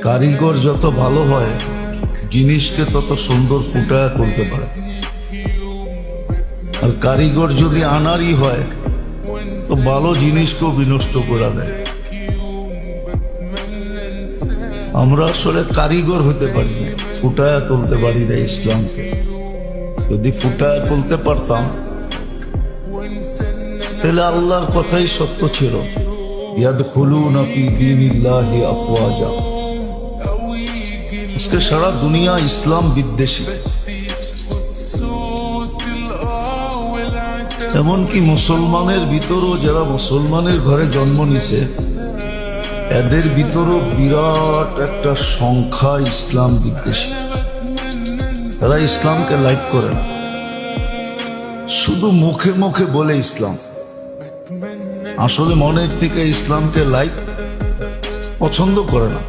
কারিগর যত ভালো হয় জিনিসকে তত সুন্দর ফুটায় তুলতে পারে, আর কারিগর যদি আনারই হয় তো ভালো জিনিসকেও বিনষ্ট করে দেয়। আমরা আসলে কারিগর হতে পারি না, ফুটায় তুলতে পারি না ইসলামকে। যদি ফুটায় তুলতে পারতাম তাহলে আল্লাহর কথাই সত্য ছিল, ইয়াদখুলুনা ফি দীনিল্লাহি আফওয়াজা। আজকে সারা দুনিয়া ইসলাম বিদ্বেষী, এমনকি মুসলমানের ভিতরও যারা মুসলমানের ঘরে জন্ম নিছে এদের ভিতরও বিরাট একটা সংখ্যা ইসলাম বিদ্বেষী। তারা ইসলামকে লাইক করে না, শুধু মুখে মুখে বলে ইসলাম, আসলে মনের থেকে ইসলামকে লাইক পছন্দ করে না।